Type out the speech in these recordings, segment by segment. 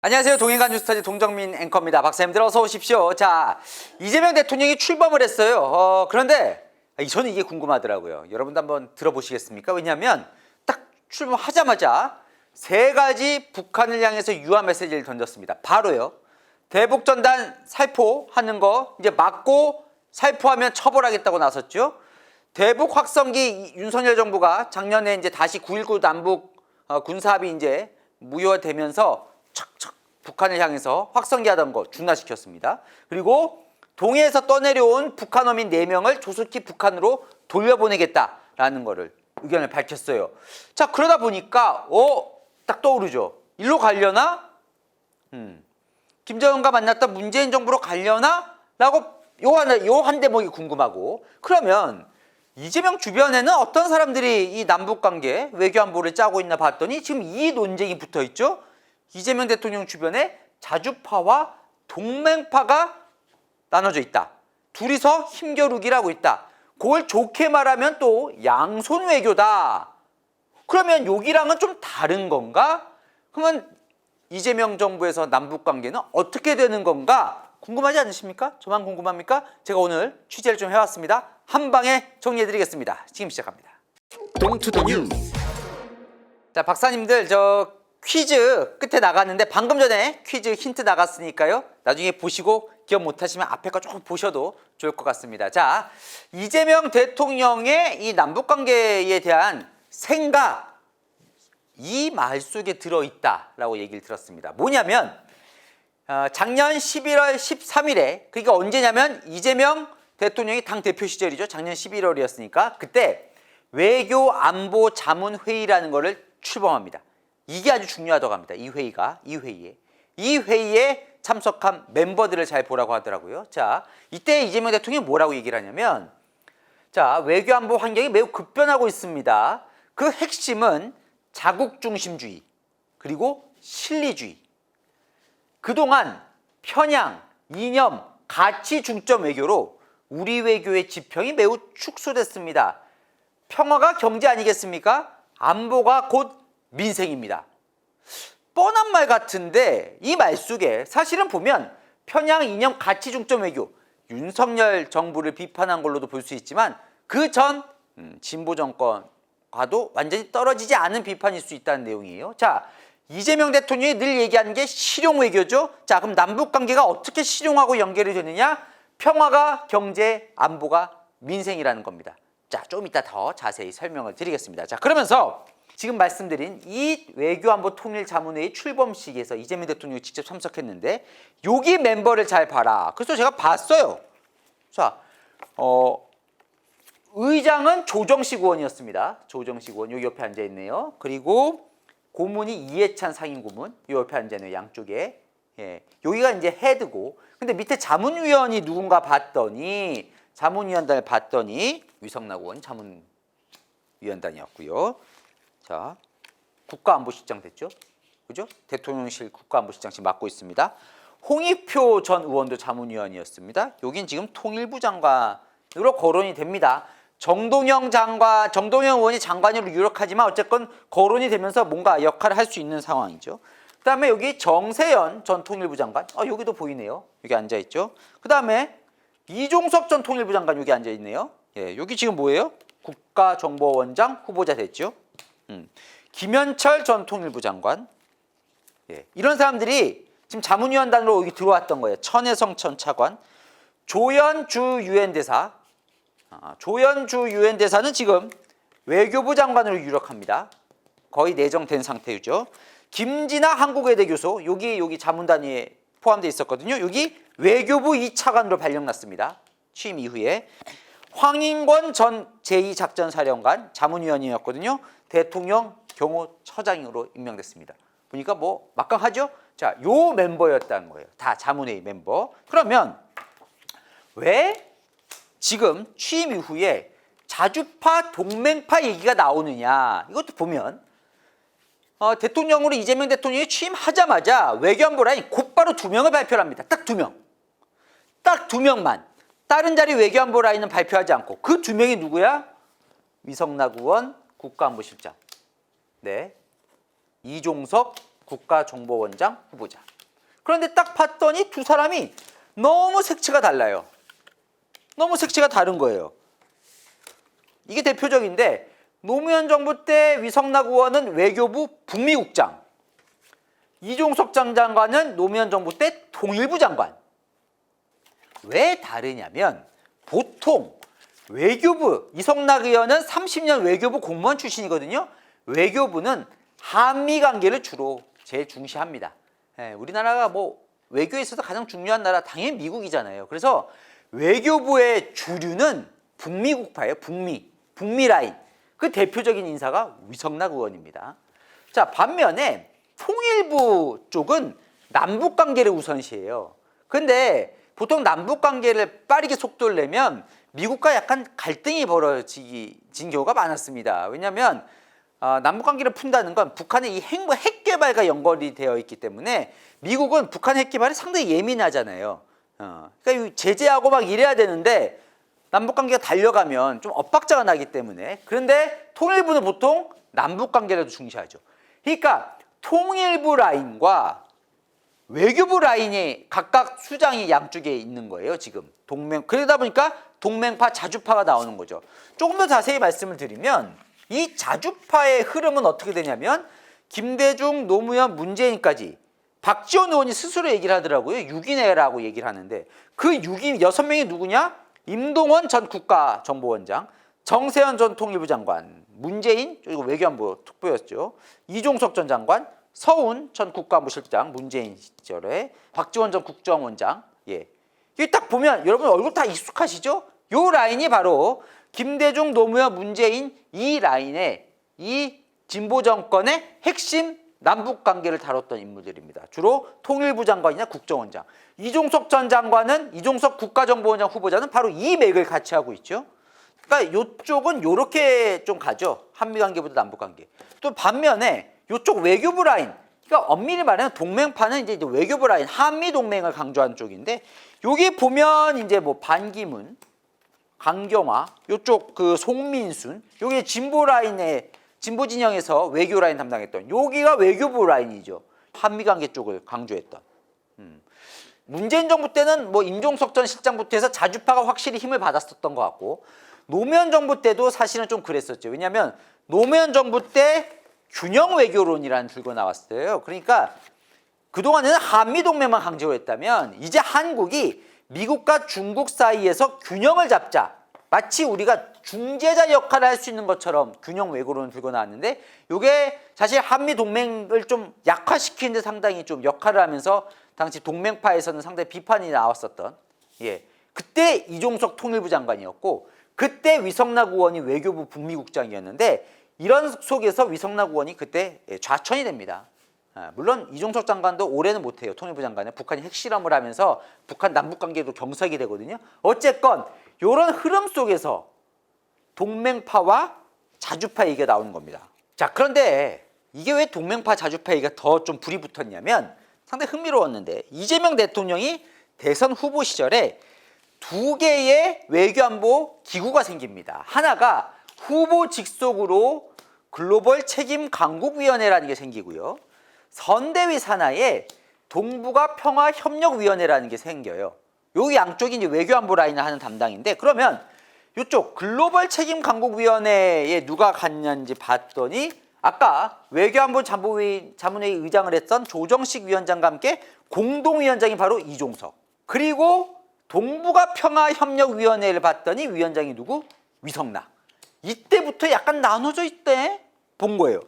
안녕하세요. 동행간 뉴스타즈 동정민 앵커입니다. 박사님들 어서 오십시오. 자, 이재명 대통령이 출범을 했어요. 그런데 저는 이게 궁금하더라고요. 여러분도 한번 들어보시겠습니까? 왜냐하면 딱 출범하자마자 세 가지 북한을 향해서 유화 메시지를 던졌습니다. 바로요. 대북전단 살포하는 거 이제 막고 살포하면 처벌하겠다고 나섰죠. 대북 확성기 윤석열 정부가 작년에 이제 다시 9.19 남북 군사합의 이제 무효되면서 척척 북한을 향해서 확성기 하던 거 중단시켰습니다. 그리고 동해에서 떠내려온 북한 어민 4명을 조속히 북한으로 돌려보내겠다라는 거를 의견을 밝혔어요. 자, 그러다 보니까 딱 떠오르죠. 일로 가려나? 김정은과 만났던 문재인 정부로 가려나? 라고 요 한 대목이 궁금하고, 그러면 이재명 주변에는 어떤 사람들이 이 남북관계 외교안보를 짜고 있나 봤더니 지금 이 논쟁이 붙어 있죠. 이재명 대통령 주변에 자주파와 동맹파가 나눠져 있다. 둘이서 힘겨루기를 하고 있다. 그걸 좋게 말하면 또 양손 외교다. 그러면 여기랑은 좀 다른 건가? 그러면 이재명 정부에서 남북관계는 어떻게 되는 건가? 궁금하지 않으십니까? 저만 궁금합니까? 제가 오늘 취재를 좀 해왔습니다. 한 방에 정리해드리겠습니다. 지금 시작합니다. 동투더 뉴스. 자, 박사님들 저 퀴즈 끝에 나갔는데 방금 전에 퀴즈 힌트 나갔으니까요. 나중에 보시고 기억 못하시면 앞에 거 조금 보셔도 좋을 것 같습니다. 자, 이재명 대통령의 이 남북관계에 대한 생각, 이 말 속에 들어있다라고 얘기를 들었습니다. 뭐냐면 작년 11월 13일에, 그러니까 언제냐면 이재명 대통령이 당대표 시절이죠. 작년 11월이었으니까 그때 외교안보자문회의라는 거를 출범합니다. 이게 아주 중요하다고 합니다. 이 회의에 참석한 멤버들을 잘 보라고 하더라고요. 자, 이때 이재명 대통령이 뭐라고 얘기를 하냐면, 자, 외교안보 환경이 매우 급변하고 있습니다. 그 핵심은 자국중심주의 그리고 실리주의. 그동안 편향, 이념, 가치 중점 외교로 우리 외교의 지평이 매우 축소됐습니다. 평화가 경제 아니겠습니까? 안보가 곧 민생입니다. 뻔한 말 같은데 이 말 속에 사실은 보면 편향, 이념, 가치 중점 외교, 윤석열 정부를 비판한 걸로도 볼 수 있지만 그 전 진보 정권과도 완전히 떨어지지 않은 비판일 수 있다는 내용이에요. 자, 이재명 대통령이 늘 얘기하는 게 실용 외교죠. 자, 그럼 남북관계가 어떻게 실용하고 연결이 되느냐? 평화가 경제, 안보가 민생이라는 겁니다. 자, 좀 이따 더 자세히 설명을 드리겠습니다. 자, 그러면서 지금 말씀드린 이 외교안보통일자문회의 출범식에서 이재명 대통령이 직접 참석했는데 여기 멤버를 잘 봐라. 그래서 제가 봤어요. 자, 의장은 조정식 의원이었습니다. 조정식 의원 여기 옆에 앉아 있네요. 그리고 고문이 이해찬 상임고문 이 옆에 앉아 있네요. 양쪽에. 예, 여기가 이제 헤드고, 근데 밑에 자문위원이 누군가 봤더니 자문위원단을 봤더니 위성락 의원 자문위원단이었고요. 자, 국가안보실장 됐죠? 그죠? 대통령실 국가안보실장 지금 맡고 있습니다. 홍익표 전 의원도 자문위원이었습니다. 여긴 지금 통일부 장관으로 거론이 됩니다. 정동영 의원이 장관으로 유력하지만 어쨌건 거론이 되면서 뭔가 역할을 할 수 있는 상황이죠. 그 다음에 여기 정세현 전 통일부 장관, 여기도 보이네요. 여기 앉아있죠. 그 다음에 이종석 전 통일부 장관 여기 앉아있네요. 예, 여기 지금 뭐예요? 국가정보원장 후보자 됐죠. 김현철 전 통일부 장관. 예, 이런 사람들이 지금 자문위원단으로 여기 들어왔던 거예요. 천혜성 전 차관, 조현주 유엔 대사. 조현주 유엔 대사는 지금 외교부 장관으로 유력합니다. 거의 내정된 상태죠. 김진아 한국외대 교수, 여기 자문단위에 포함되어 있었거든요. 여기 외교부 2차관으로 발령났습니다. 취임 이후에. 황인권 전 제2작전사령관 자문위원이었거든요. 대통령 경호처장으로 임명됐습니다. 보니까 뭐 막강하죠? 자, 요 멤버였다는 거예요. 다 자문회의 멤버. 그러면 왜 지금 취임 이후에 자주파, 동맹파 얘기가 나오느냐? 이것도 보면 대통령으로 이재명 대통령이 취임하자마자 외교안보 라인 곧바로 2명을 발표를 합니다. 딱 2명. 딱 2명만. 다른 자리 외교안보 라인은 발표하지 않고 그 2명이 누구야? 위성락 의원 국가안보실장. 네. 이종석 국가정보원장 후보자. 그런데 딱 봤더니 두 사람이 너무 색채가 달라요. 너무 색채가 다른 거예요. 이게 대표적인데 노무현 정부 때 위성락 의원은 외교부 북미국장, 이종석 전 장관은 노무현 정부 때 통일부 장관. 왜 다르냐면 보통 외교부, 이성락 의원은 30년 외교부 공무원 출신이거든요. 외교부는 한미 관계를 주로 제일 중시합니다. 우리나라가 뭐 외교에 있어서 가장 중요한 나라 당연히 미국이잖아요. 그래서 외교부의 주류는 북미국파예요. 북미 라인. 그 대표적인 인사가 위성락 의원입니다. 자, 반면에 통일부 쪽은 남북 관계를 우선시해요. 근데 보통 남북 관계를 빠르게 속도를 내면 미국과 약간 갈등이 벌어진 경우가 많았습니다. 왜냐하면 남북 관계를 푼다는 건 북한의 이 핵 개발과 연결이 되어 있기 때문에 미국은 북한 핵 개발에 상당히 예민하잖아요. 그러니까 제재하고 막 이래야 되는데 남북 관계가 달려가면 좀 엇박자가 나기 때문에. 그런데 통일부는 보통 남북 관계를 중시하죠. 그러니까 통일부 라인과 외교부 라인이 각각 수장이 양쪽에 있는 거예요, 지금. 그러다 보니까 동맹파, 자주파가 나오는 거죠. 조금 더 자세히 말씀을 드리면 이 자주파의 흐름은 어떻게 되냐면 김대중, 노무현, 문재인까지 박지원 의원이 스스로 얘기를 하더라고요. 6인회라고 얘기를 하는데 그 6명이 누구냐? 임동원 전 국가정보원장, 정세현 전 통일부 장관, 문재인, 그리고 외교안보 특보였죠. 이종석 전 장관, 서훈 전 국가안보실장, 문재인 시절에 박지원 전 국정원장. 예. 여기 딱 보면 여러분 얼굴 다 익숙하시죠? 요 라인이 바로 김대중, 노무현, 문재인 이 라인의 이 진보 정권의 핵심 남북 관계를 다뤘던 인물들입니다. 주로 통일부 장관이나 국정원장. 이종석 전 장관은 이종석 국가정보원장 후보자는 바로 이 맥을 같이 하고 있죠. 그러니까 이쪽은 요렇게 좀 가죠. 한미 관계보다 남북 관계. 또 반면에 이쪽 외교부 라인. 그러니까 엄밀히 말하면 동맹파는 이제 외교부 라인, 한미 동맹을 강조하는 쪽인데 여기 보면 이제 뭐 반기문, 강경화, 요쪽 그 송민순, 요게 진보 라인의 진보 진영에서 외교 라인 담당했던 여기가 외교부 라인이죠. 한미 관계 쪽을 강조했던. 문재인 정부 때는 뭐 임종석 전 실장부터 해서 자주파가 확실히 힘을 받았었던 것 같고 노무현 정부 때도 사실은 좀 그랬었죠. 왜냐하면 노무현 정부 때 균형 외교론이라는 들고 나왔어요. 그러니까 그동안에는 한미 동맹만 강조했다면 이제 한국이 미국과 중국 사이에서 균형을 잡자. 마치 우리가 중재자 역할을 할 수 있는 것처럼 균형 외교론을 들고 나왔는데 이게 사실 한미 동맹을 좀 약화시키는 데 상당히 좀 역할을 하면서 당시 동맹파에서는 상당히 비판이 나왔었던 그때 이종석 통일부 장관이었고 그때 위성락 의원이 외교부 북미국장이었는데 이런 속에서 위성락 의원이 그때 좌천이 됩니다. 물론 이종석 장관도 올해는 못해요. 통일부 장관은 북한이 핵실험을 하면서 북한 남북관계도 경색이 되거든요. 어쨌건 이런 흐름 속에서 동맹파와 자주파 얘기가 나오는 겁니다. 자, 그런데 이게 왜 동맹파 자주파 얘기가 더 좀 불이 붙었냐면 상당히 흥미로웠는데 이재명 대통령이 대선 후보 시절에 두 개의 외교안보 기구가 생깁니다. 하나가 후보 직속으로 글로벌 책임 강국위원회라는 게 생기고요. 선대위 산하에 동북아 평화협력위원회라는 게 생겨요. 요 양쪽이 이제 외교안보 라인을 하는 담당인데 그러면 이쪽 글로벌 책임 강국위원회에 누가 갔는지 봤더니 아까 외교안보 자문회의 의장을 했던 조정식 위원장과 함께 공동위원장이 바로 이종석. 그리고 동북아 평화협력위원회를 봤더니 위원장이 누구? 위성락. 이때부터 약간 나눠져 있대 본 거예요.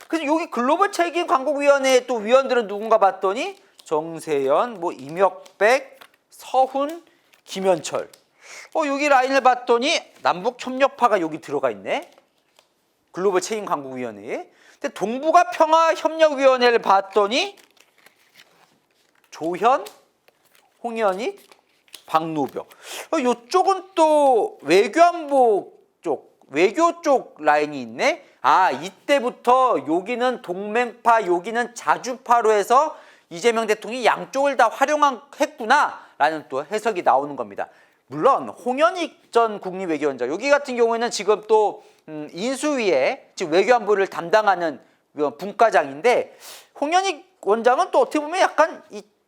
그래서 여기 글로벌 책임 강국위원회 또 위원들은 누군가 봤더니 정세현, 뭐 임혁백, 서훈, 김현철. 여기 라인을 봤더니 남북협력파가 여기 들어가 있네. 글로벌 책임 강국위원회에. 근데 동북아 평화협력위원회를 봤더니 조현, 홍현희, 박노벽. 이쪽은 또 외교안보 쪽, 외교 쪽 라인이 있네. 이때부터 여기는 동맹파, 여기는 자주파로 해서 이재명 대통령이 양쪽을 다 활용했구나라는 또 해석이 나오는 겁니다. 물론 홍현익 전 국립외교원장 여기 같은 경우에는 지금 또 인수위에 지금 외교안보를 담당하는 분과장인데 홍현익 원장은 또 어떻게 보면 약간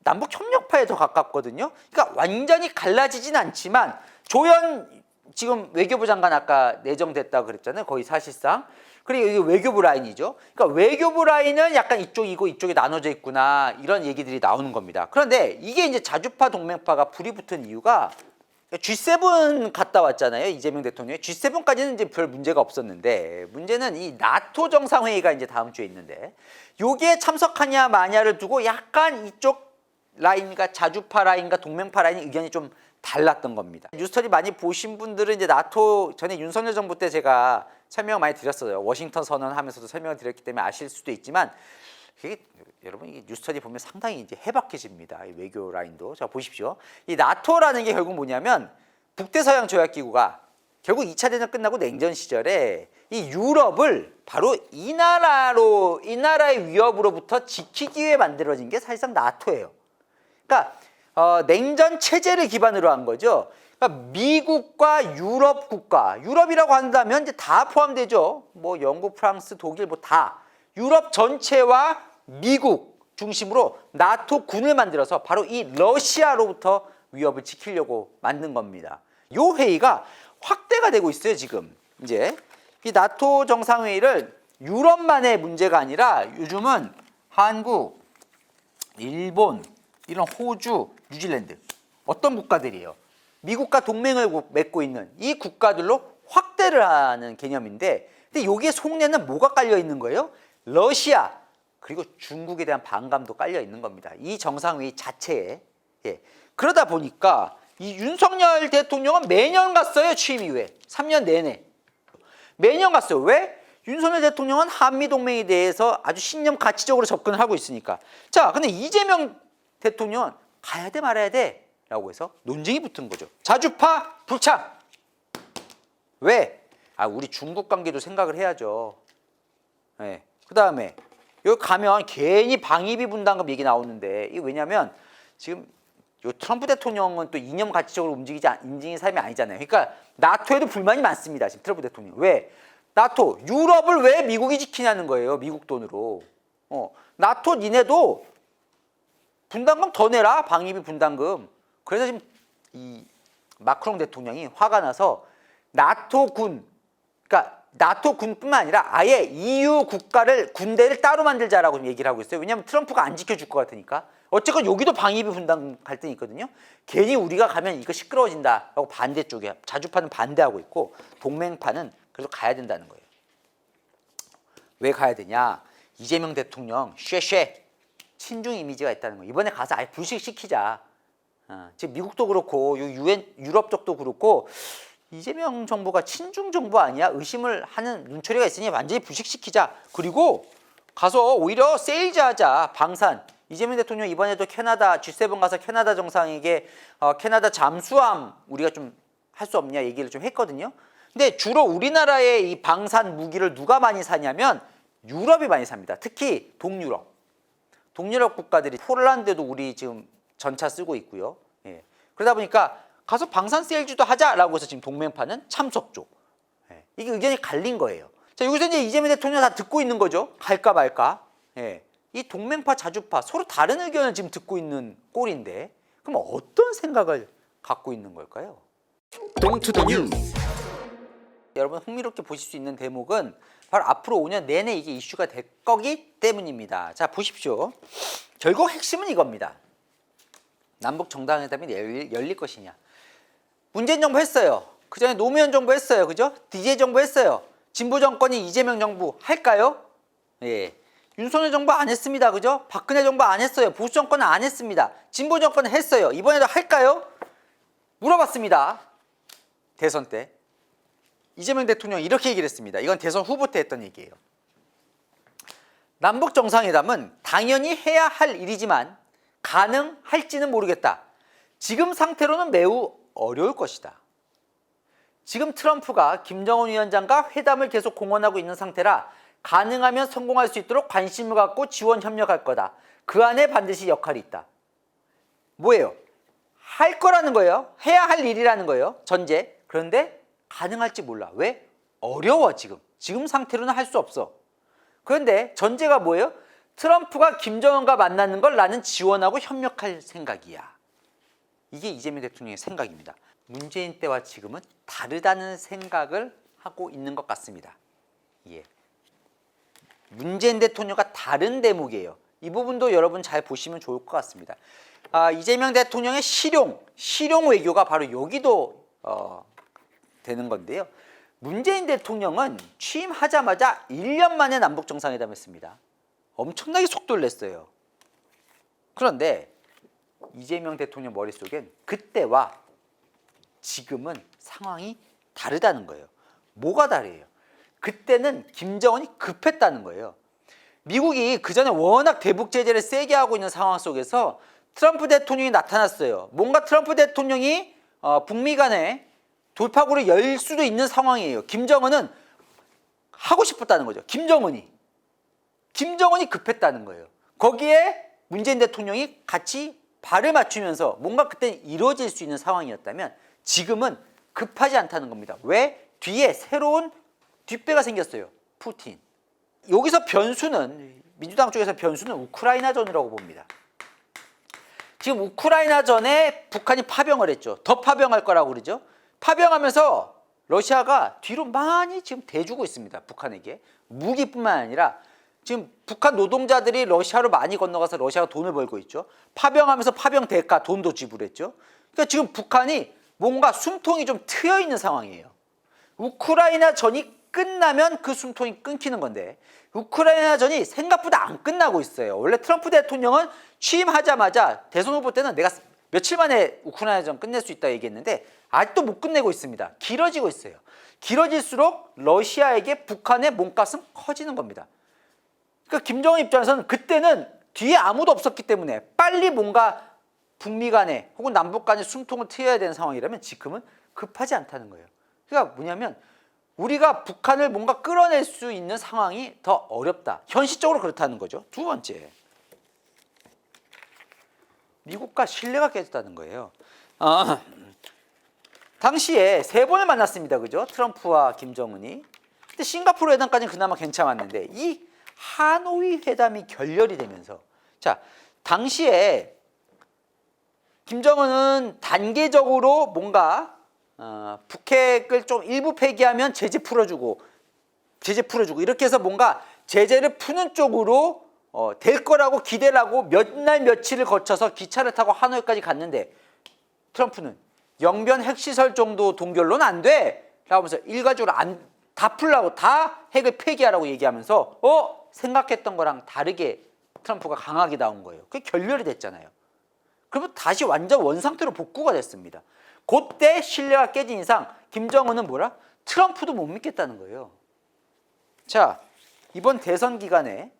남북 협력파에 더 가깝거든요. 그러니까 완전히 갈라지진 않지만 조현 지금 외교부 장관 아까 내정됐다고 그랬잖아요. 거의 사실상. 그리고 이게 외교부 라인이죠. 그러니까 외교부 라인은 약간 이쪽이고 이쪽이 나눠져 있구나 이런 얘기들이 나오는 겁니다. 그런데 이게 이제 자주파 동맹파가 불이 붙은 이유가 G7 갔다 왔잖아요. 이재명 대통령이. G7까지는 이제 별 문제가 없었는데 문제는 이 나토 정상회의가 이제 다음 주에 있는데 여기에 참석하냐 마냐를 두고 약간 이쪽 라인과 자주파 라인과 동맹파 라인 의견이 좀 달랐던 겁니다. 뉴스터디 많이 보신 분들은 이제 나토 전에 윤석열 정부 때 제가 설명 많이 드렸어요. 워싱턴 선언하면서도 설명을 드렸기 때문에 아실 수도 있지만 이게 여러분 이 뉴스터디 보면 상당히 이제 해박해집니다. 이 외교 라인도. 자 보십시오. 이 나토라는 게 결국 뭐냐면 북대서양 조약기구가 결국 2차 대전 끝나고 냉전 시절에 이 유럽을 바로 이 나라의 위협으로부터 지키기 위해 만들어진 게 사실상 나토예요. 그러니까 냉전 체제를 기반으로 한 거죠. 그러니까 미국과 유럽 국가, 유럽이라고 한다면 이제 다 포함되죠. 뭐 영국, 프랑스, 독일 뭐 다 유럽 전체와 미국 중심으로 나토 군을 만들어서 바로 이 러시아로부터 위협을 지키려고 만든 겁니다. 요 회의가 확대가 되고 있어요, 지금. 이제 이 나토 정상회의를 유럽만의 문제가 아니라 요즘은 한국, 일본, 이런 호주, 뉴질랜드 어떤 국가들이에요? 미국과 동맹을 맺고 있는 이 국가들로 확대를 하는 개념인데 근데 여기에 속내는 뭐가 깔려 있는 거예요? 러시아 그리고 중국에 대한 반감도 깔려 있는 겁니다. 이 정상회의 자체에. 예. 그러다 보니까 이 윤석열 대통령은 매년 갔어요. 취임 이후에 3년 내내 매년 갔어요. 왜? 윤석열 대통령은 한미동맹에 대해서 아주 신념 가치적으로 접근을 하고 있으니까. 자, 근데 이재명 대통령은 가야 돼 말아야 돼 라고 해서 논쟁이 붙은 거죠. 자주파 불참. 왜? 우리 중국 관계도 생각을 해야죠. 네. 그 다음에 여기 가면 괜히 방위비 분담금 얘기 나오는데 이게 왜냐면 지금 요 트럼프 대통령은 또 이념 가치적으로 움직이는 사람이 아니잖아요. 그러니까 나토에도 불만이 많습니다. 지금 트럼프 대통령. 왜? 나토 유럽을 왜 미국이 지키냐는 거예요. 미국 돈으로. 나토 니네도 분담금 더 내라. 방위비 분담금. 그래서 지금 이 마크롱 대통령이 화가 나서 나토 군, 그러니까 나토 군뿐만 아니라 아예 EU 군대를 따로 만들자라고 얘기를 하고 있어요. 왜냐하면 트럼프가 안 지켜줄 것 같으니까. 어쨌건 여기도 방위비 분담금 갈등이 있거든요. 괜히 우리가 가면 이거 시끄러워진다라고 반대쪽에 자주파는 반대하고 있고 동맹파는 그래서 가야 된다는 거예요. 왜 가야 되냐? 이재명 대통령 쉐쉐 친중 이미지가 있다는 거예요. 이번에 가서 아예 불식시키자. 지금 미국도 그렇고 유럽 쪽도 그렇고 이재명 정부가 친중 정부 아니야? 의심을 하는 눈초리가 있으니 완전히 불식시키자. 그리고 가서 오히려 세일즈 하자. 방산. 이재명 대통령 이번에도 캐나다 G7 가서 캐나다 정상에게 캐나다 잠수함 우리가 좀 할 수 없냐 얘기를 좀 했거든요. 근데 주로 우리나라의 이 방산 무기를 누가 많이 사냐면 유럽이 많이 삽니다. 특히 동유럽. 동유럽 국가들이 폴란드도 우리 지금 전차 쓰고 있고요. 예. 그러다 보니까 가서 방산 세일즈도 하자라고 해서 지금 동맹파는 참석 쪽. 예. 이게 의견이 갈린 거예요. 자, 여기서 이제 이재명 대통령 다 듣고 있는 거죠. 갈까 말까. 예. 이 동맹파, 자주파 서로 다른 의견을 지금 듣고 있는 꼴인데 그럼 어떤 생각을 갖고 있는 걸까요? 동투더 뉴스. 여러분 흥미롭게 보실 수 있는 대목은 바로 앞으로 5년 내내 이게 이슈가 될 거기 때문입니다. 자, 보십시오. 결국 핵심은 이겁니다. 남북 정상회담이 열릴 것이냐. 문재인 정부 했어요. 그 전에 노무현 정부 했어요. 그죠? DJ 정부 했어요. 진보 정권이 이재명 정부 할까요? 예. 윤석열 정부 안 했습니다. 그죠? 박근혜 정부 안 했어요. 보수 정권은 안 했습니다. 진보 정권은 했어요. 이번에도 할까요? 물어봤습니다. 대선 때. 이재명 대통령이 이렇게 얘기를 했습니다. 이건 대선 후보 때 했던 얘기예요. 남북 정상회담은 당연히 해야 할 일이지만 가능할지는 모르겠다. 지금 상태로는 매우 어려울 것이다. 지금 트럼프가 김정은 위원장과 회담을 계속 공언하고 있는 상태라 가능하면 성공할 수 있도록 관심을 갖고 지원 협력할 거다. 그 안에 반드시 역할이 있다. 뭐예요? 할 거라는 거예요. 해야 할 일이라는 거예요. 전제. 그런데 가능할지 몰라. 왜? 어려워 지금. 지금 상태로는 할 수 없어. 그런데 전제가 뭐예요? 트럼프가 김정은과 만나는 걸 나는 지원하고 협력할 생각이야. 이게 이재명 대통령의 생각입니다. 문재인 때와 지금은 다르다는 생각을 하고 있는 것 같습니다. 예. 문재인 대통령과 다른 대목이에요. 이 부분도 여러분 잘 보시면 좋을 것 같습니다. 이재명 대통령의 실용 외교가 바로 여기도 되는 건데요. 문재인 대통령은 취임하자마자 1년 만에 남북 정상회담을 했습니다. 엄청나게 속도를 냈어요. 그런데 이재명 대통령 머릿속엔 그때와 지금은 상황이 다르다는 거예요. 뭐가 다르요? 그때는 김정은이 급했다는 거예요. 미국이 그전에 워낙 대북 제재를 세게 하고 있는 상황 속에서 트럼프 대통령이 나타났어요. 뭔가 트럼프 대통령이 북미 간에 돌파구를 열 수도 있는 상황이에요. 김정은은 하고 싶었다는 거죠. 김정은이 급했다는 거예요. 거기에 문재인 대통령이 같이 발을 맞추면서 뭔가 그때는 이루어질 수 있는 상황이었다면 지금은 급하지 않다는 겁니다. 왜? 뒤에 새로운 뒷배가 생겼어요. 푸틴. 여기서 변수는 민주당 쪽에서 변수는 우크라이나전이라고 봅니다. 지금 우크라이나전에 북한이 파병을 했죠. 더 파병할 거라고 그러죠. 파병하면서 러시아가 뒤로 많이 지금 대주고 있습니다. 북한에게. 무기뿐만 아니라 지금 북한 노동자들이 러시아로 많이 건너가서 러시아가 돈을 벌고 있죠. 파병하면서 파병 대가 돈도 지불했죠. 그러니까 지금 북한이 뭔가 숨통이 좀 트여 있는 상황이에요. 우크라이나 전이 끝나면 그 숨통이 끊기는 건데 우크라이나 전이 생각보다 안 끝나고 있어요. 원래 트럼프 대통령은 취임하자마자 대선 후보 때는 내가 며칠 만에 우크라이나 전 끝낼 수 있다 얘기했는데 아직도 못 끝내고 있습니다. 길어지고 있어요. 길어질수록 러시아에게 북한의 몸값은 커지는 겁니다. 그러니까 김정은 입장에서는 그때는 뒤에 아무도 없었기 때문에 빨리 뭔가 북미 간에 혹은 남북 간에 숨통을 트여야 되는 상황이라면 지금은 급하지 않다는 거예요. 그러니까 뭐냐면 우리가 북한을 뭔가 끌어낼 수 있는 상황이 더 어렵다. 현실적으로 그렇다는 거죠. 두 번째, 미국과 신뢰가 깨졌다는 거예요. 당시에 3번을 만났습니다. 그죠? 트럼프와 김정은이. 근데 싱가포르 회담까지는 그나마 괜찮았는데 이 하노이 회담이 결렬이 되면서 자, 당시에 김정은은 단계적으로 뭔가 북핵을 좀 일부 폐기하면 제재 풀어주고 이렇게 해서 뭔가 제재를 푸는 쪽으로 될 거라고 기대를 하고 몇 날 며칠을 거쳐서 기차를 타고 하노이까지 갔는데 트럼프는 영변 핵시설 정도 동결로는 안 돼! 라고 하면서 일괄적으로 다 풀라고 다 핵을 폐기하라고 얘기하면서 생각했던 거랑 다르게 트럼프가 강하게 나온 거예요. 그게 결렬이 됐잖아요. 그러면 다시 완전 원상태로 복구가 됐습니다. 그때 신뢰가 깨진 이상 김정은은 뭐라? 트럼프도 못 믿겠다는 거예요. 자, 이번 대선 기간에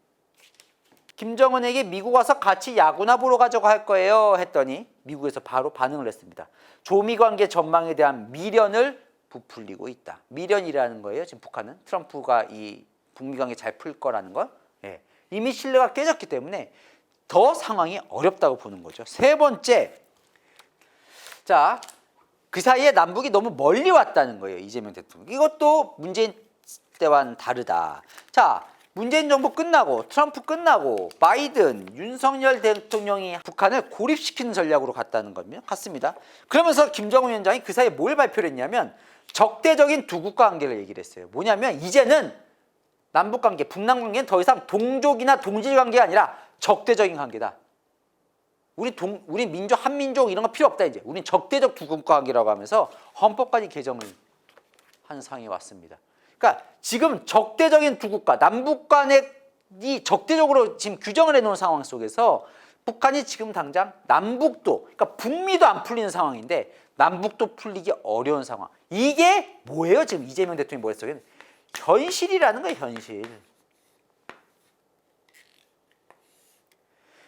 김정은에게 미국 와서 같이 야구나 보러 가자고 할 거예요 했더니 미국에서 바로 반응을 했습니다. 조미 관계 전망에 대한 미련을 부풀리고 있다. 미련이라는 거예요. 지금 북한은 트럼프가 이 북미 관계 잘 풀 거라는 걸. 예. 이미 신뢰가 깨졌기 때문에 더 상황이 어렵다고 보는 거죠. 세 번째, 자, 그 사이에 남북이 너무 멀리 왔다는 거예요. 이재명 대통령. 이것도 문재인 때와는 다르다. 자, 문재인 정부 끝나고 트럼프 끝나고 바이든, 윤석열 대통령이 북한을 고립시키는 전략으로 갔다는 겁니다. 같습니다. 그러면서 김정은 위원장이 그 사이에 뭘 발표를 했냐면 적대적인 두 국가 관계를 얘기를 했어요. 뭐냐면 이제는 남북관계, 북남관계는 더 이상 동족이나 동질관계가 아니라 적대적인 관계다. 우리 민족, 한민족 이런 거 필요 없다 이제. 우린 적대적 두 국가 관계라고 하면서 헌법까지 개정을 한 상황이 왔습니다. 그러니까 지금 적대적인 두 국가, 남북 간에 적대적으로 지금 규정을 해놓은 상황 속에서 북한이 지금 당장 남북도, 그러니까 북미도 안 풀리는 상황인데 남북도 풀리기 어려운 상황. 이게 뭐예요? 지금 이재명 대통령이 머릿속에는 현실이라는 거예요. 현실.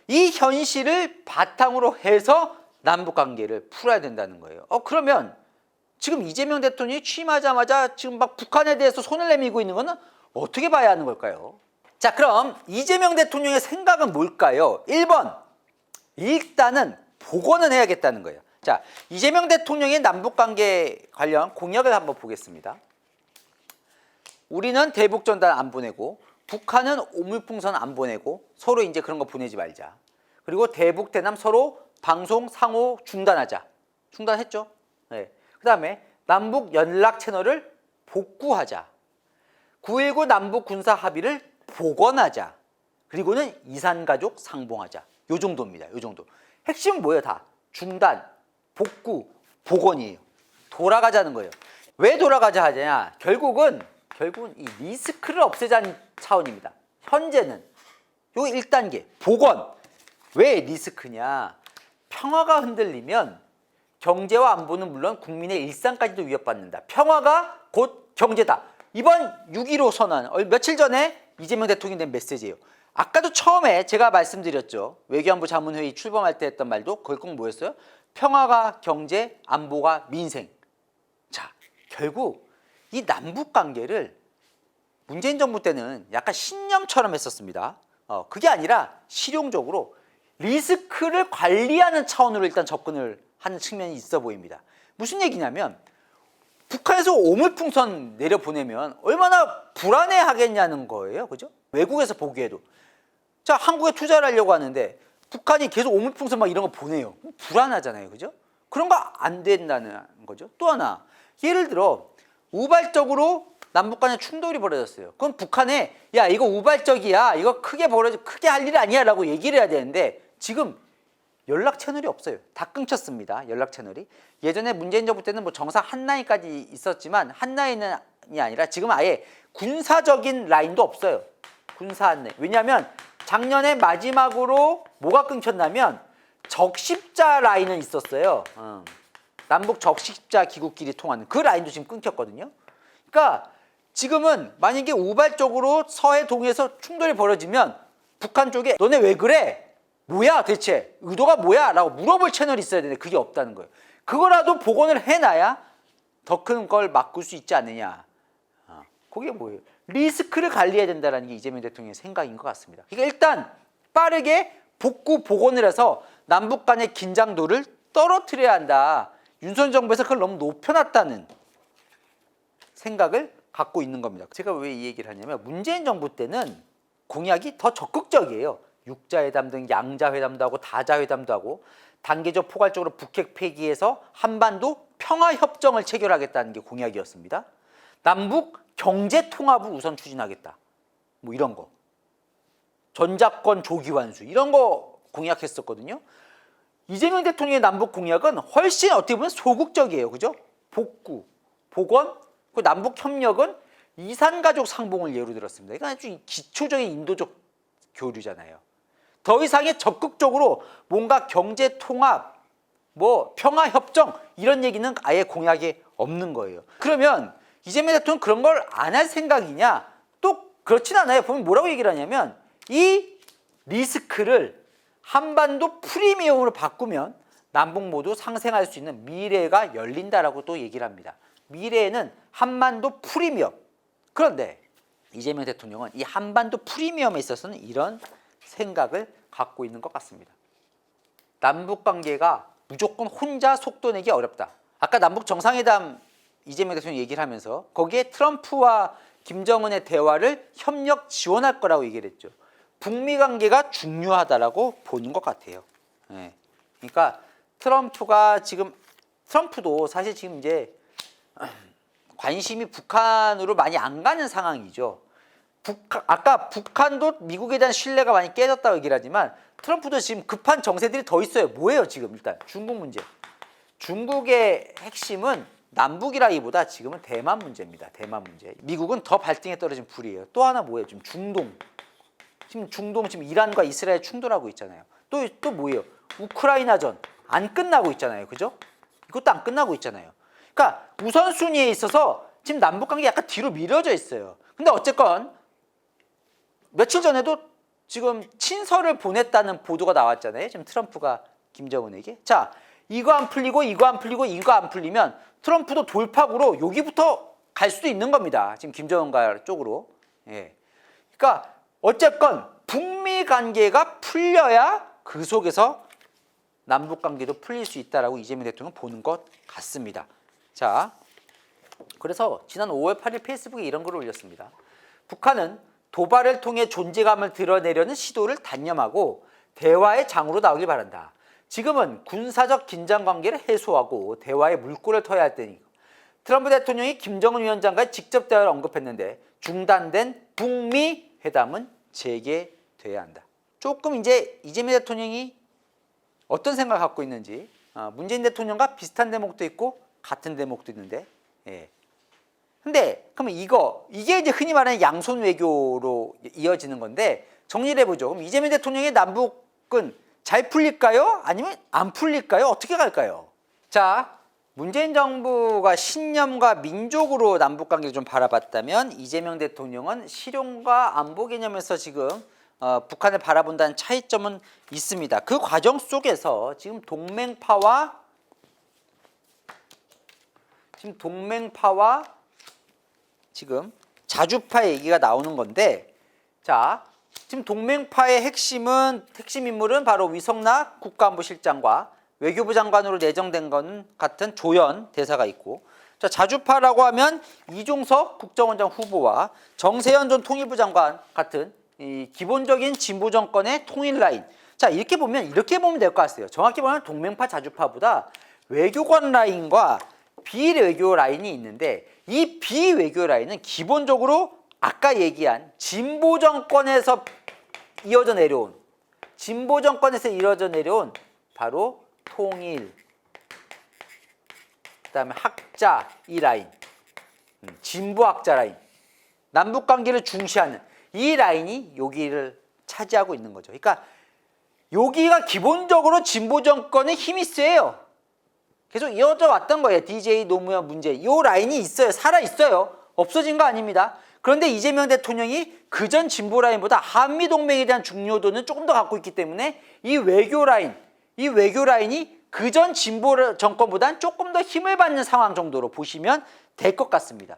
이 현실을 바탕으로 해서 남북관계를 풀어야 된다는 거예요. 그러면 지금 이재명 대통령이 취임하자마자 지금 막 북한에 대해서 손을 내밀고 있는 거는 어떻게 봐야 하는 걸까요? 자, 그럼 이재명 대통령의 생각은 뭘까요? 1번, 일단은 복원은 해야겠다는 거예요. 자, 이재명 대통령의 남북관계 관련 공약을 한번 보겠습니다. 우리는 대북전단 안 보내고 북한은 오물풍선 안 보내고 서로 이제 그런 거 보내지 말자. 그리고 대북 대남 서로 방송 상호 중단하자. 중단했죠. 네. 그다음에 남북 연락 채널을 복구하자. 9.19 남북 군사 합의를 복원하자. 그리고는 이산가족 상봉하자. 요 정도입니다. 요 정도. 핵심은 뭐예요? 다 중단, 복구, 복원이에요. 돌아가자는 거예요. 왜 돌아가자 하냐? 결국은 이 리스크를 없애자는 차원입니다. 현재는 요 1단계 복원. 왜 리스크냐? 평화가 흔들리면 경제와 안보는 물론 국민의 일상까지도 위협받는다. 평화가 곧 경제다. 이번 6.15 선언 며칠 전에 이재명 대통령이 낸 메시지예요. 아까도 처음에 제가 말씀드렸죠. 외교안보 자문회의 출범할 때 했던 말도 거기 꼭 뭐였어요? 평화가 경제, 안보가 민생. 자, 결국 이 남북관계를 문재인 정부 때는 약간 신념처럼 했었습니다. 그게 아니라 실용적으로 리스크를 관리하는 차원으로 일단 접근을 하는 측면이 있어 보입니다. 무슨 얘기냐면 북한에서 오물풍선 내려보내면 얼마나 불안해하겠냐는 거예요. 그죠? 외국에서 보기에도. 자, 한국에 투자를 하려고 하는데 북한이 계속 오물풍선 막 이런 거 보내요. 불안하잖아요. 그죠? 그런 거 안 된다는 거죠. 또 하나, 예를 들어 우발적으로 남북 간에 충돌이 벌어졌어요. 그럼 북한에 야, 이거 우발적이야. 이거 크게 할 일 아니야 라고 얘기를 해야 되는데 지금 연락 채널이 없어요. 다 끊겼습니다. 연락 채널이. 예전에 문재인 정부 때는 뭐 정상 한라인까지 있었지만 한라인이 아니라 지금 아예 군사적인 라인도 없어요. 군사 한라인. 왜냐하면 작년에 마지막으로 뭐가 끊겼냐면 적십자 라인은 있었어요. 남북 적십자 기국끼리 통하는 그 라인도 지금 끊겼거든요. 그러니까 지금은 만약에 우발적으로 서해 동해에서 충돌이 벌어지면 북한 쪽에 너네 왜 그래? 뭐야 대체? 의도가 뭐야? 라고 물어볼 채널이 있어야 되는데 그게 없다는 거예요. 그거라도 복원을 해놔야 더 큰 걸 막을 수 있지 않느냐. 그게 뭐예요? 리스크를 관리해야 된다는 게 이재명 대통령의 생각인 것 같습니다. 그러니까 일단 빠르게 복원을 해서 남북 간의 긴장도를 떨어뜨려야 한다. 윤석열 정부에서 그걸 너무 높여놨다는 생각을 갖고 있는 겁니다. 제가 왜 이 얘기를 하냐면 문재인 정부 때는 공약이 더 적극적이에요. 육자회담 등 양자회담도 하고 다자회담도 하고 단계적 포괄적으로 북핵 폐기해서 한반도 평화협정을 체결하겠다는 게 공약이었습니다. 남북 경제통합을 우선 추진하겠다. 뭐 이런 거. 전작권 조기 완수 이런 거 공약했었거든요. 이재명 대통령의 남북 공약은 훨씬 어떻게 보면 소극적이에요. 그죠? 복구, 복원, 그 남북 협력은 이산가족 상봉을 예로 들었습니다. 이건 아주 기초적인 인도적 교류잖아요. 더 이상의 적극적으로 뭔가 경제 통합, 뭐 평화 협정 이런 얘기는 아예 공약에 없는 거예요. 그러면 이재명 대통령 그런 걸 안 할 생각이냐? 또 그렇진 않아요. 보면 뭐라고 얘기를 하냐면 이 리스크를 한반도 프리미엄으로 바꾸면 남북 모두 상생할 수 있는 미래가 열린다라고 또 얘기를 합니다. 미래에는 한반도 프리미엄. 그런데 이재명 대통령은 이 한반도 프리미엄에 있어서는 이런 생각을 갖고 있는 것 같습니다. 남북 관계가 무조건 혼자 속도 내기 어렵다. 아까 남북 정상회담 이재명 대통령이 얘기를 하면서 거기에 트럼프와 김정은의 대화를 협력 지원할 거라고 얘기를 했죠. 북미 관계가 중요하다라고 보는 것 같아요. 네. 그러니까 트럼프도 사실 지금 이제 관심이 북한으로 많이 안 가는 상황이죠. 아까 북한도 미국에 대한 신뢰가 많이 깨졌다고 얘기를 하지만 트럼프도 지금 급한 정세들이 더 있어요. 뭐예요 지금 일단 중국 문제. 중국의 핵심은 남북이라기보다 지금은 대만 문제입니다. 대만 문제. 미국은 더 발등에 떨어진 불이에요. 또 하나 뭐예요? 지금 중동 지금 이란과 이스라엘 충돌하고 있잖아요. 또 뭐예요? 우크라이나전 안 끝나고 있잖아요. 그죠? 이것도 안 끝나고 있잖아요. 그러니까 우선순위에 있어서 지금 남북관계 약간 뒤로 미뤄져 있어요. 근데 어쨌건 며칠 전에도 지금 친서를 보냈다는 보도가 나왔잖아요. 지금 트럼프가 김정은에게. 자, 이거 안 풀리고 이거 안 풀리고 이거 안 풀리면 트럼프도 돌파구로 여기부터 갈 수도 있는 겁니다. 지금 김정은과 쪽으로. 예. 그러니까 어쨌건 북미 관계가 풀려야 그 속에서 남북 관계도 풀릴 수 있다라고 이재명 대통령은 보는 것 같습니다. 자, 그래서 지난 5월 8일 페이스북에 이런 글을 올렸습니다. 북한은 도발을 통해 존재감을 드러내려는 시도를 단념하고 대화의 장으로 나오길 바란다. 지금은 군사적 긴장 관계를 해소하고 대화의 물꼬를 터야 할 때니 트럼프 대통령이 김정은 위원장과의 직접 대화를 언급했는데 중단된 북미 회담은 재개돼야 한다. 조금 이제 이재명 대통령이 어떤 생각을 갖고 있는지 문재인 대통령과 비슷한 대목도 있고 같은 대목도 있는데 근데 그러면 이게 이제 흔히 말하는 양손 외교로 이어지는 건데 정리를 해보죠. 그럼 이재명 대통령의 남북은 잘 풀릴까요? 아니면 안 풀릴까요? 어떻게 갈까요? 자, 문재인 정부가 신념과 민족으로 남북관계를 좀 바라봤다면 이재명 대통령은 실용과 안보 개념에서 지금 북한을 바라본다는 차이점은 있습니다. 그 과정 속에서 지금 동맹파와 지금 자주파 얘기가 나오는 건데, 자, 지금 동맹파의 핵심 인물은 바로 위성락 국가안보실장과 외교부 장관으로 내정된 건 같은 조연 대사가 있고, 자, 자주파라고 하면 이종석 국정원장 후보와 정세현 전 통일부 장관 같은 이 기본적인 진보 정권의 통일 라인. 자, 이렇게 보면 될 것 같아요. 정확히 보면 동맹파 자주파보다 외교관 라인과 비외교 라인이 있는데, 이 비외교 라인은 기본적으로 아까 얘기한 진보 정권에서 이어져 내려온 바로 통일, 그다음에 학자 이 라인, 진보 학자 라인, 남북 관계를 중시하는 이 라인이 여기를 차지하고 있는 거죠. 그러니까 여기가 기본적으로 진보 정권의 힘이 세요. 계속 이어져 왔던 거예요. DJ, 노무현, 문재인. 이 라인이 있어요. 살아 있어요. 없어진 거 아닙니다. 그런데 이재명 대통령이 그전 진보 라인보다 한미 동맹에 대한 중요도는 조금 더 갖고 있기 때문에 이 외교 라인이 그전 진보 정권보다는 조금 더 힘을 받는 상황 정도로 보시면 될 것 같습니다.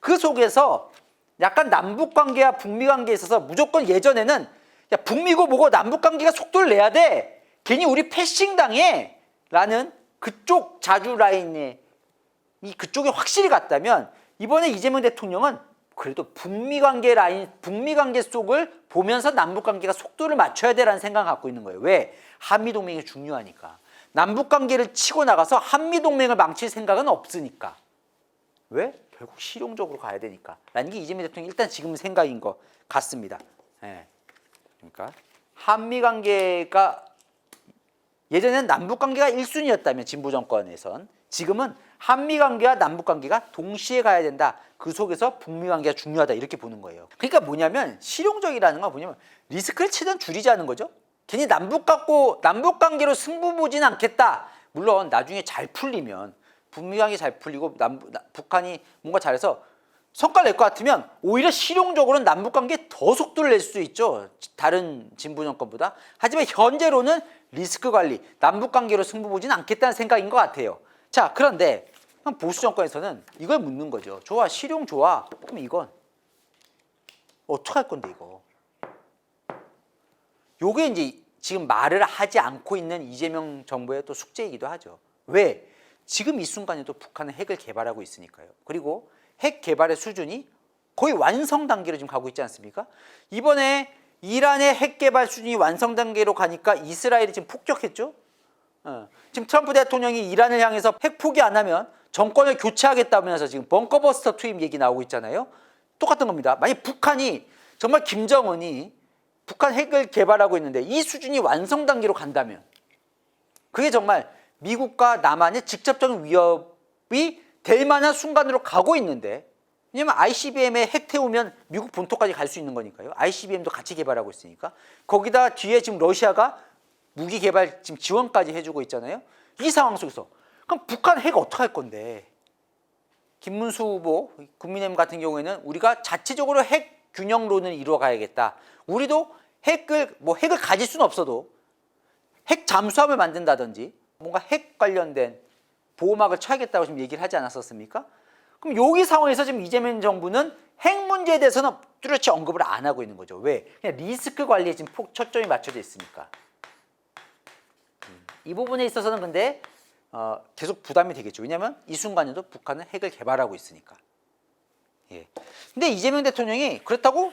그 속에서 약간 남북 관계와 북미 관계에 있어서 무조건 예전에는 야, 북미고 뭐고 남북 관계가 속도를 내야 돼. 괜히 우리 패싱 당해. 라는 그쪽 자주 라인에 그쪽에 확실히 갔다면 이번에 이재명 대통령은 그래도 북미 관계 속을 보면서 남북 관계가 속도를 맞춰야 되라는 생각을 갖고 있는 거예요. 왜? 한미 동맹이 중요하니까. 남북 관계를 치고 나가서 한미 동맹을 망칠 생각은 없으니까. 왜? 결국 실용적으로 가야 되니까. 라는 게 이재명 대통령 일단 지금 생각인 것 같습니다. 그러니까 한미 관계가 예전에는 남북 관계가 1순위였다면 진보 정권에선 지금은 한미 관계와 남북 관계가 동시에 가야 된다. 그 속에서 북미 관계가 중요하다. 이렇게 보는 거예요. 그러니까 뭐냐면 실용적이라는 건 뭐냐면 리스크를 최대한 줄이자는 거죠. 괜히 남북 관계로 승부 보지는 않겠다. 물론 나중에 잘 풀리면 북미 관계 잘 풀리고 북한이 뭔가 잘해서 성과를 낼 것 같으면 오히려 실용적으로는 남북 관계에 더 속도를 낼 수 있죠. 다른 진보 정권보다. 하지만 현재로는 리스크 관리, 남북 관계로 승부 보지는 않겠다는 생각인 것 같아요. 자, 그런데 보수 정권에서는 이걸 묻는 거죠. 좋아, 실용 좋아. 그럼 이건 어떡할 건데 이거. 요게 이제 지금 말을 하지 않고 있는 이재명 정부의 또 숙제이기도 하죠. 왜? 지금 이 순간에도 북한은 핵을 개발하고 있으니까요. 그리고 핵 개발의 수준이 거의 완성 단계로 지금 가고 있지 않습니까? 이번에 이란의 핵 개발 수준이 완성 단계로 가니까 이스라엘이 지금 폭격했죠. 지금 트럼프 대통령이 이란을 향해서 핵 포기 안 하면 정권을 교체하겠다면서 지금 벙커버스터 투입 얘기 나오고 있잖아요. 똑같은 겁니다. 만약 북한이 정말 김정은이 북한 핵을 개발하고 있는데 이 수준이 완성 단계로 간다면 그게 정말 미국과 남한의 직접적인 위협이 될 만한 순간으로 가고 있는데, 왜냐면 ICBM에 핵 태우면 미국 본토까지 갈 수 있는 거니까요. ICBM도 같이 개발하고 있으니까. 거기다 뒤에 지금 러시아가 무기 개발 지금 지원까지 해주고 있잖아요. 이 상황 속에서 그럼 북한 핵 어떻게 할 건데? 김문수 후보 국민의힘 같은 경우에는 우리가 자체적으로 핵 균형론을 이루어가야겠다. 우리도 핵을 가질 수는 없어도 핵 잠수함을 만든다든지 뭔가 핵 관련된 보호막을 쳐야겠다고 지금 얘기를 하지 않았었습니까? 그럼 여기 상황에서 지금 이재명 정부는 핵 문제에 대해서는 뚜렷이 언급을 안 하고 있는 거죠. 왜? 그냥 리스크 관리에 지금 초점이 맞춰져 있으니까. 이 부분에 있어서는 근데 계속 부담이 되겠죠. 왜냐하면 이 순간에도 북한은 핵을 개발하고 있으니까. 근데 이재명 대통령이 그렇다고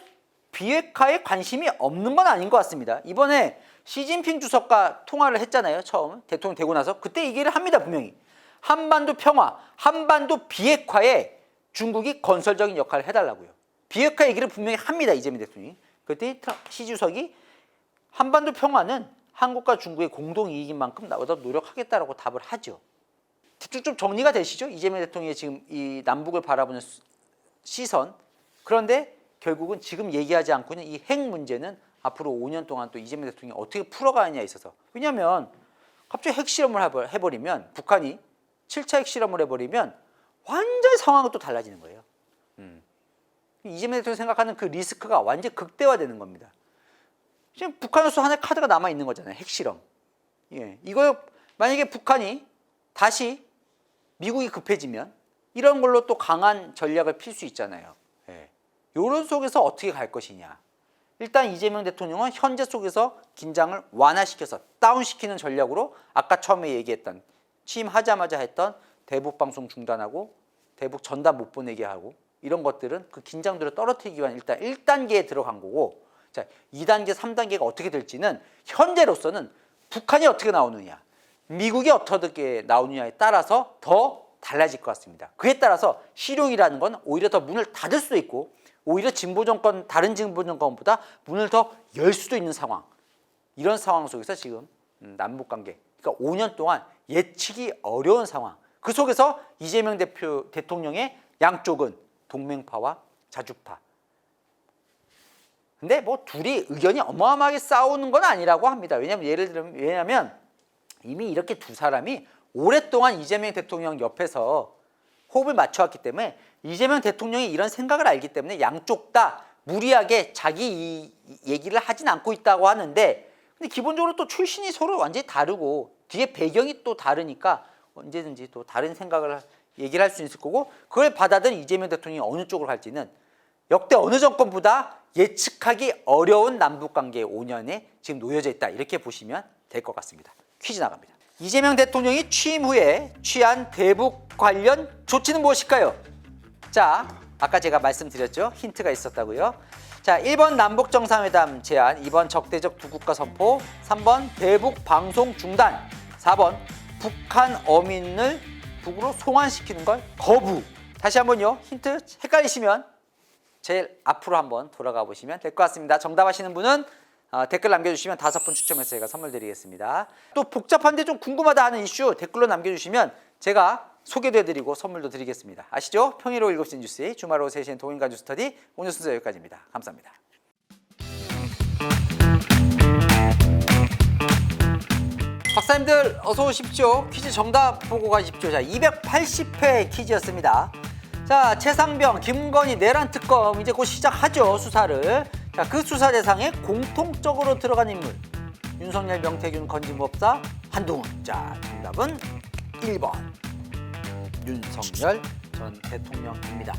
비핵화에 관심이 없는 건 아닌 것 같습니다. 이번에 시진핑 주석과 통화를 했잖아요. 처음 대통령 되고 나서 그때 얘기를 합니다. 분명히 한반도 평화, 한반도 비핵화에 중국이 건설적인 역할을 해달라고요. 비핵화 얘기를 분명히 합니다. 이재명 대통령이. 그때 시 주석이 한반도 평화는 한국과 중국의 공동 이익인 만큼 나보다 노력하겠다라고 답을 하죠. 대충 좀 정리가 되시죠? 이재명 대통령의 지금 이 남북을 바라보는 시선. 그런데 결국은 지금 얘기하지 않고 있는 이 핵 문제는 앞으로 5년 동안 또 이재명 대통령이 어떻게 풀어가느냐에 있어서. 왜냐하면 갑자기 핵실험을 해버리면 북한이 7차 핵실험을 해버리면 완전히 상황이 또 달라지는 거예요. 이재명 대통령이 생각하는 그 리스크가 완전히 극대화되는 겁니다. 지금 북한으로서 하나의 카드가 남아있는 거잖아요. 핵실험. 예, 이거 만약에 북한이 다시 미국이 급해지면 이런 걸로 또 강한 전략을 필 수 있잖아요. 예. 이런 속에서 어떻게 갈 것이냐. 일단 이재명 대통령은 현재 속에서 긴장을 완화시켜서 다운시키는 전략으로 아까 처음에 얘기했던 취임하자마자 했던 대북 방송 중단하고 대북 전단 못 보내게 하고 이런 것들은 그 긴장도를 떨어뜨리기 위한 일단 1단계에 들어간 거고 자, 2단계, 3단계가 어떻게 될지는 현재로서는 북한이 어떻게 나오느냐 미국이 어떻게 나오느냐에 따라서 더 달라질 것 같습니다. 그에 따라서 실용이라는 건 오히려 더 문을 닫을 수도 있고 오히려 진보 정권, 다른 진보 정권보다 문을 더 열 수도 있는 상황. 이런 상황 속에서 지금 남북관계, 그러니까 5년 동안 예측이 어려운 상황. 그 속에서 이재명 대통령의 양쪽은 동맹파와 자주파. 근데 뭐 둘이 의견이 어마어마하게 싸우는 건 아니라고 합니다. 왜냐하면 이미 이렇게 두 사람이 오랫동안 이재명 대통령 옆에서 호흡을 맞춰왔기 때문에 이재명 대통령이 이런 생각을 알기 때문에 양쪽 다 무리하게 자기 얘기를 하진 않고 있다고 하는데 근데 기본적으로 또 출신이 서로 완전히 다르고 뒤에 배경이 또 다르니까 언제든지 또 다른 생각을 얘기를 할 수 있을 거고 그걸 받아들인 이재명 대통령이 어느 쪽으로 갈지는 역대 어느 정권보다 예측하기 어려운 남북관계의 5년에 지금 놓여져 있다 이렇게 보시면 될 것 같습니다. 퀴즈 나갑니다. 이재명 대통령이 취임 후에 취한 대북 관련 조치는 무엇일까요? 자, 아까 제가 말씀드렸죠. 힌트가 있었다고요. 자, 1번 남북 정상회담 제안, 2번 적대적 두 국가 선포, 3번 대북 방송 중단, 4번 북한 어민을 북으로 송환시키는 걸 거부. 다시 한번요. 힌트 헷갈리시면 제일 앞으로 한번 돌아가 보시면 될 것 같습니다. 정답하시는 분은 댓글 남겨주시면 5분 추첨해서 제가 선물 드리겠습니다. 또 복잡한데 좀 궁금하다 하는 이슈 댓글로 남겨주시면 제가 소개도 해드리고 선물도 드리겠습니다. 아시죠? 평일 오후 7시 뉴스, 주말 오후 3시엔 동인간 뉴스 스터디 오늘 순서 여기까지입니다. 감사합니다. 박사님들 어서 오십시오. 퀴즈 정답 보고 가십시오. 자, 280회 퀴즈였습니다. 자, 최상병, 김건희 내란 특검 이제 곧 시작하죠. 수사를. 자, 그 수사 대상에 공통적으로 들어간 인물 윤석열, 명태균, 건진법사, 한동훈. 자, 정답은 1번 윤석열 전 대통령입니다.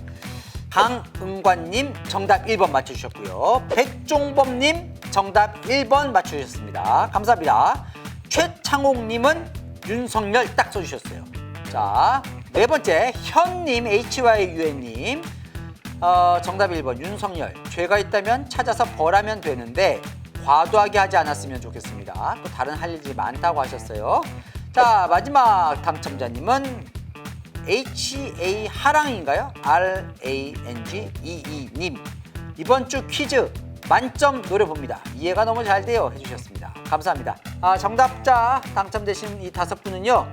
강은관님 정답 1번 맞춰주셨고요. 백종범님 정답 1번 맞춰주셨습니다. 감사합니다. 최창옥님은 윤석열 딱 써주셨어요. 자, 네 번째 현님 HYUN님 정답 1번 윤석열. 죄가 있다면 찾아서 벌하면 되는데 과도하게 하지 않았으면 좋겠습니다. 또 다른 할 일이 많다고 하셨어요. 자, 마지막 당첨자님은 HA 하랑인가요? RANG22님. 이번 주 퀴즈 만점 노려봅니다. 이해가 너무 잘 돼요 해주셨습니다. 감사합니다. 정답자 당첨되신 이 5분은요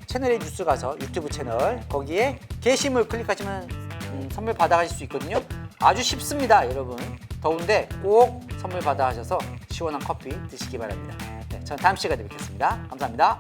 채널의 뉴스 가서 유튜브 채널 거기에 게시물 클릭하시면 선물 받아가실 수 있거든요. 아주 쉽습니다 여러분. 더운데 꼭 선물 받아가셔서 시원한 커피 드시기 바랍니다. 네, 저는 다음 시간에 뵙겠습니다. 감사합니다.